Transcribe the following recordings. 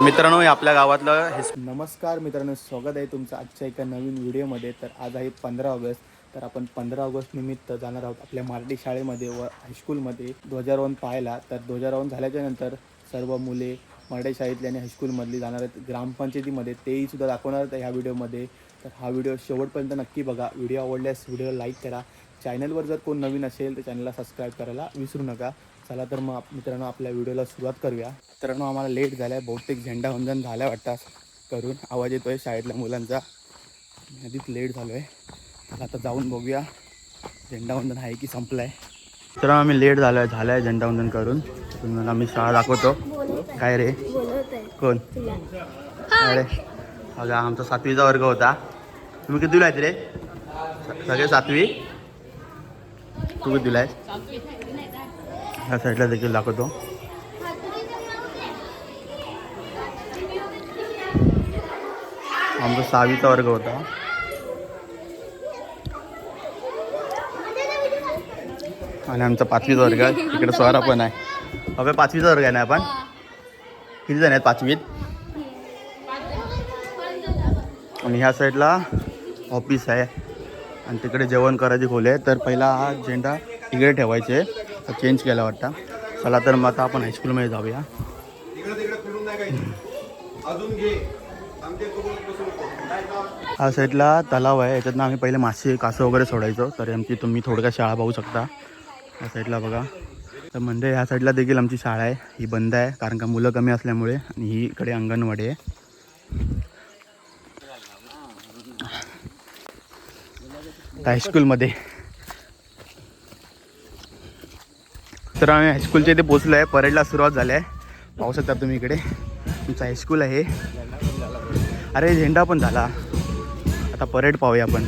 मित्रांनो, आपल्या गावातलं नमस्कार मित्रांनो, स्वागत आहे तुमचं आजच्या एका नवीन व्हिडिओमध्ये. तर आज आहे 15 ऑगस्ट. तर आपण 15 ऑगस्ट निमित्त जाणार आहोत आपल्या मराठी शाळेमध्ये व हायस्कूलमध्ये ध्वजारोहण पाहायला. तर ध्वजारोहण झाल्याच्यानंतर सर्व मुले मराठी शाळेतली आणि हायस्कूलमधली जाणार आहेत ग्रामपंचायतीमध्ये, तेही सुद्धा दाखवणार आहेत ह्या व्हिडिओमध्ये. तर हा व्हिडिओ शेवटपर्यंत नक्की बघा. व्हिडिओ आवडल्यास व्हिडिओला लाईक करा. चॅनलवर जर कोण नवीन असेल तर चॅनलला सबस्क्राईब करायला विसरू नका. चला तर मग मित्रांनो, आपल्या व्हिडिओला सुरुवात करूया. मित्रांनो, आम्हाला लेट झाला आहे, बहुतेक झेंडावंदन झालं वाटतं करून आवाज येतो आहे शाळेतल्या मुलांचा. आधीच लेट झालो आहे. आता जाऊन बघूया झेंडावंदन आहे की संपलं आहे. तर आम्ही लेट झालो आहे झेंडावंदन करून. तुम्हाला आम्ही शाळा दाखवतो. काय रे, कोण? अरे बघा, आमचा 7वीचा वर्ग होता. तुम्ही किती आहेत रे? सगळे 7वी. तू किती आहेस? ह्या साईडला देखील दाखवतो. आमचा 6वीचा वर्ग होता. आणि आमचा 5वीचा वर्ग आहे. इकडे स्वरा पण आहे. अबे 5वीचा वर्ग आहे ना आपण? किती जण आहेत 5वीत? आणि ह्या साईडला ऑफिस आहे आणि तिकडे जेवण करायची खोली आहे. तर पहिला हा झेंडा इकडे ठेवायचे, चेंज केला वाटतं. चला तर मग आता आपण हायस्कूलमध्ये जाऊया. हा साईडला तलाव आहे, याच्यातनं आम्ही पहिले मासे कासं वगैरे सोडायचो. तर आमची तुम्ही थोडक्यात शाळा पाहू शकता. या साईडला बघा. तर म्हणजे ह्या साईडला देखील आमची शाळा आहे. ही बंद आहे कारण का मुलं कमी असल्यामुळे. आणि ही इकडे अंगणवाडी आहे. हायस्कूलमध्ये तर आम्ही हायस्कूलच्या इथे पोचलो आहे. परेडला सुरुवात झाली आहे, पाहू शकता तुम्ही. इकडे तुमचं हायस्कूल आहे. अरे झेंडा पण झाला. आता परेड पाहूया आपण.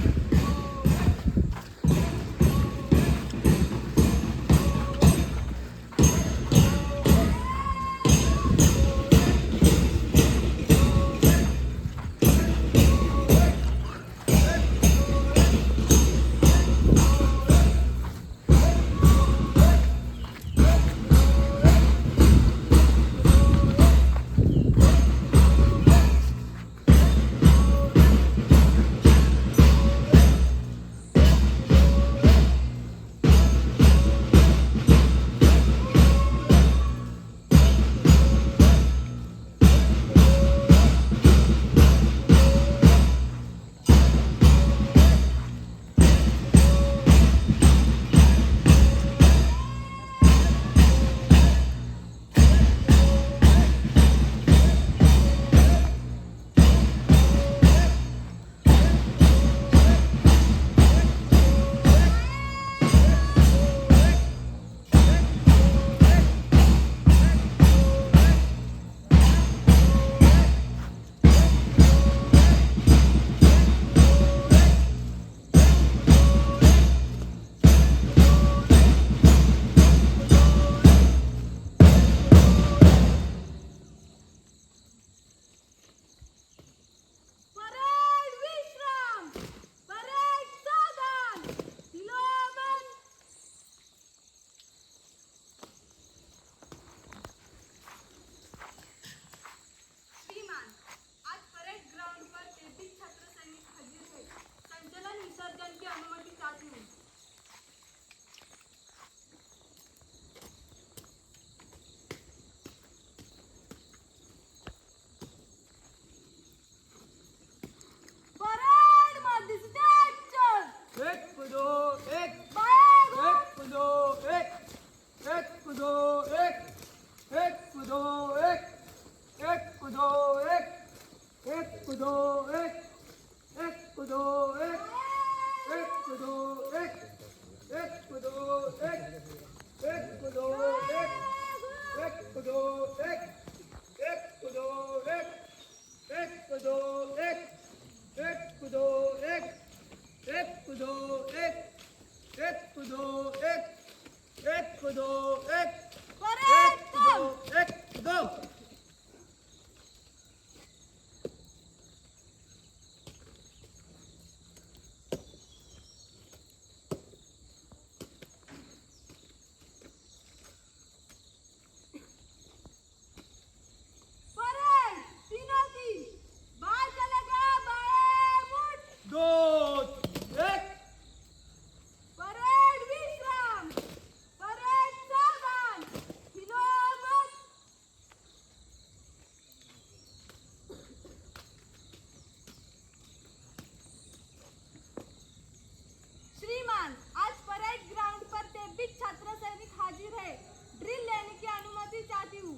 हाजिर है। ड्रिल लेने की अनुमति चाहती हूँ।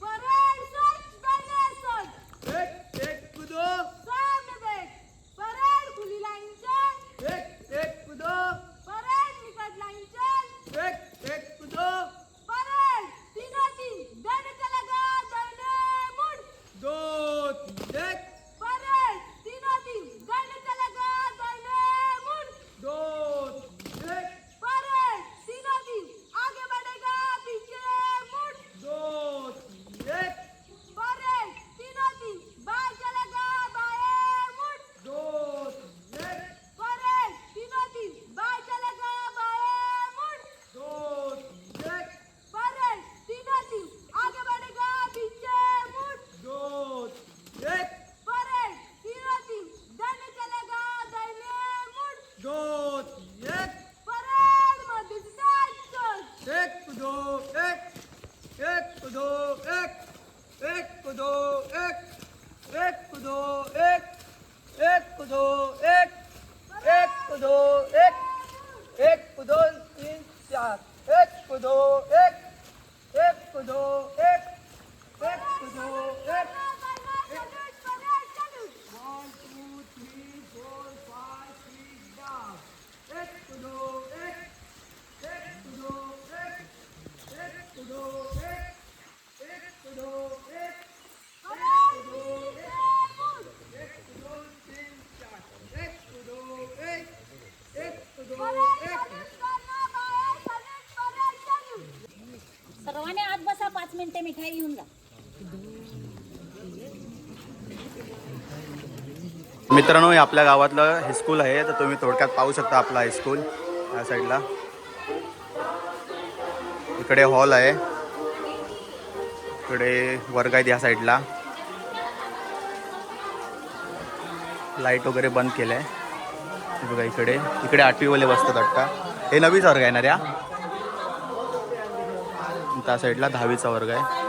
परेड सर्च पहले सर्च। एक कूदो, सामने देख। परेड खुली लाइन चल। एक कूदो, परेड निकट लाइन चल। एक कूदो, परेड तीनों तीन दंड चलेगा दाहिने मुड़। 2 3 1 परेड तीनों तीन दंड चलेगा दाहिने मुड़। 2 3 1 परेड तीनों तीन आगे बढ़ेगा पीछे मुड़। 2 3 1 परेड तीनों तीन बाएं चलेगा बाएं मुड़। 2 3 1 परेड तीनों तीन बाएं चलेगा बाएं मुड़। 2 3 1 परेड तीनों तीन आगे बढ़ेगा पीछे मुड़। 2 3 1 परेड तीनों तीन दंड चलेगा दाहिने मुड़। 2 3 1 परेड मध्ये स्टार्ट कर। एक कूदो, एक कूदो, एक कूदो, एक कूदो, एक कूदो, एक कूदो, एक कूदो 3 4 एक कूदो, एक कूदो, एक कूदो, एक 1 2 3 4 5 6 down एक कूदो, एक कूदो, एक कूदो, एक कूदो, एक कूदो, एक कूदो 3 4 एक कूदो, एक कूदो, सर्वांनी आत बसा 5 मिनिटे मिठाई घेऊन जा. मित्रांनो, हे आपल्या गावातलं हायस्कूल आहे, तर तुम्ही थोडक्यात पाहू शकता आपलं हायस्कूल या साईडला. इकडे हॉल आहे, इकडे वर्ग आहेत या साईडला. लाईट वगैरे बंद केलं आहे बघा. इकडे इकडे 8वीवाले बसतात वाटतं. हे नवीच वर्ग आहे ना ऱ्या. त्या साईडला 10वीचा वर्ग आहे.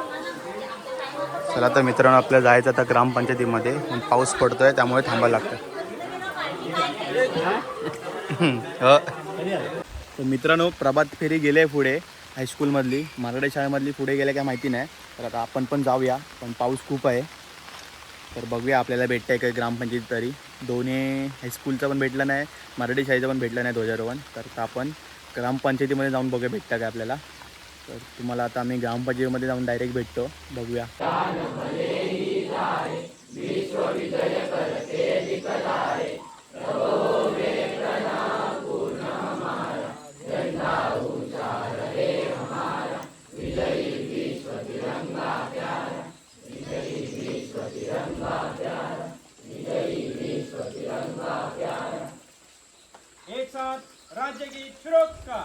चला तर मित्रांनो, आपल्याला जायचं आता ग्रामपंचायतीमध्ये, पण पाऊस पडतोय त्यामुळे थांबायला लागतं. तर मित्रांनो, प्रभात फेरी गेले पुढे हायस्कूलमधली, मराठी शाळेमधली पुढे गेले काय माहिती नाही. तर आता आपण पण जाऊया, पण पाऊस खूप आहे. तर बघूया आपल्याला भेटतं आहे काय ग्रामपंचायत तरी. दोन्ही हायस्कूलचं पण भेटलं नाही, मराठी शाळेचं पण भेटलं नाही ध्वजारोहण. तर आता आपण ग्रामपंचायतीमध्ये जाऊन बघूया भेटतं काय आपल्याला. तर तुम्हाला आता आम्ही ग्रामपंचायतीमध्ये जाऊन डायरेक्ट भेटतो, बघूया. एक साथ राज्य गीत फिरोजका.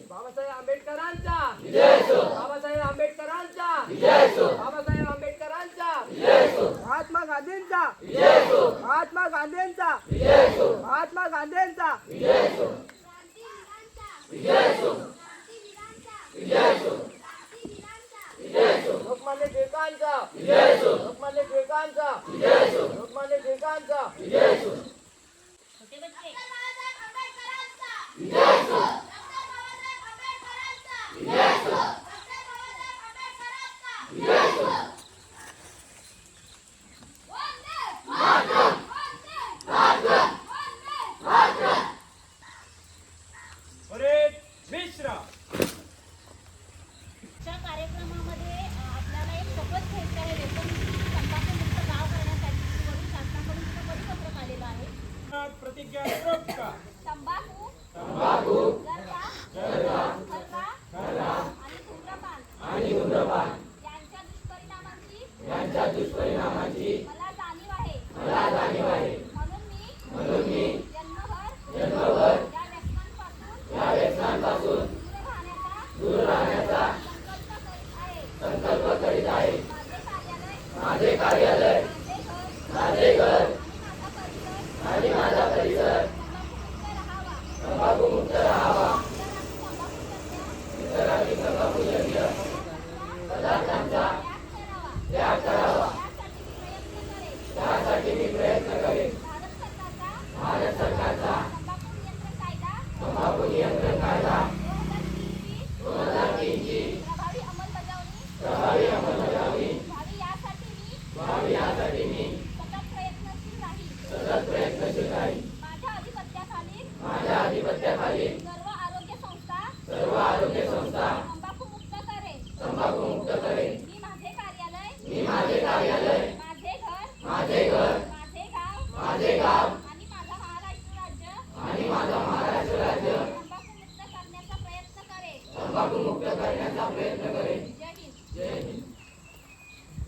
बाबासाहेब आंबेडकरांचा बाबासाहेब आंबेडकरांचा बाबासाहेब आंबेडकरांचा महात्मा गांधींचा महात्मा गांधींचा महात्मा गांधींचा लोकमान्य टिळकांचा लोकमान्य टिळकांचा लोकमान्य टिळकांचा छोटे बच्चे परेड विश्राम. च्या कार्यक्रमामध्ये आपल्याला एक शपथ घ्यायची आहे व्यसनमुक्त तंबाखूमुक्त गाव करण्यासाठी वरून शासनाकडून तिथं परिपत्रक आलेलं आहे. प्रतिज्ञा सुरक्षा. तंबाखू खर्रा आणि धूम्रपान यांच्या दुष्परिणामांची मला जाणीव आहे म्हणून मी जन्मभर या व्यसनांपासून दूर राहण्याचा संकल्प करीत आहे. माझे कार्यालय माझे घर आणि माझा परिसर तंबाखूमुक्त राहावा. इतरांनी तंबाखूजन्य पदार्थांचा त्याग करावा. त्यासाठी मी प्रयत्न करेन. भारत सरकारचा तंबाखू नियंत्रण कायदा 2003 ची प्रभावी अंमलबजावणी व्हावी यासाठी मी सतत प्रयत्नशील राहील. माझ्या आधिपत्याखाली सर्व आरोग्य संस्था तंबाखूमुक्त करेन. मी माझे कार्यालय माझे घर माझे गाव आणि माझा महाराष्ट्र राज्य तंबाखूमुक्त करण्याचा प्रयत्न करेन. जय हिंद.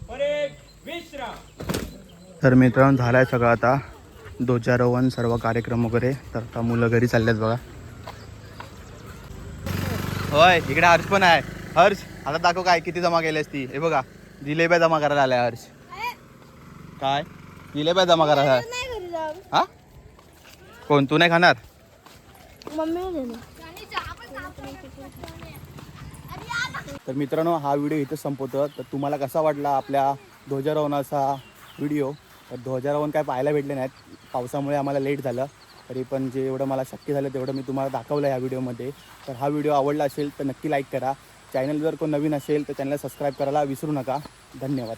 परेड विश्राम. तर मित्रांनो झालाय सगळं आता ध्वजारोहण सर्व कार्यक्रम वगैरे. तर आता मुलं घरी चालल्यात बघा. होय इकडे हर्ष पण आहे. हर्ष आता दाखव काय किती जमा केल्यास ती. हे बघा जिलेब्या जमा करायला आल्या हर्ष. काय जिलेब्या जमा करायला. हा कोण तू नाही खाणार. तर मित्रांनो हा व्हिडिओ इथं संपवतो. तर तुम्हाला कसा वाटला आपल्या ध्वजारोहणाचा व्हिडिओ. तर ध्वजारोहण काय पाहायला भेटले नाहीत पावसामुळे आम्हाला लेट झालं. तरी पण जे एवढं मला शक्य झालं तेवढं मी तुम्हाला दाखवलं ह्या व्हिडिओमध्ये. तर हा व्हिडिओ आवडला असेल तर नक्की लाईक करा. चॅनल जर कोण नवीन असेल तर चॅनलला सबस्क्राईब करायला विसरू नका. धन्यवाद.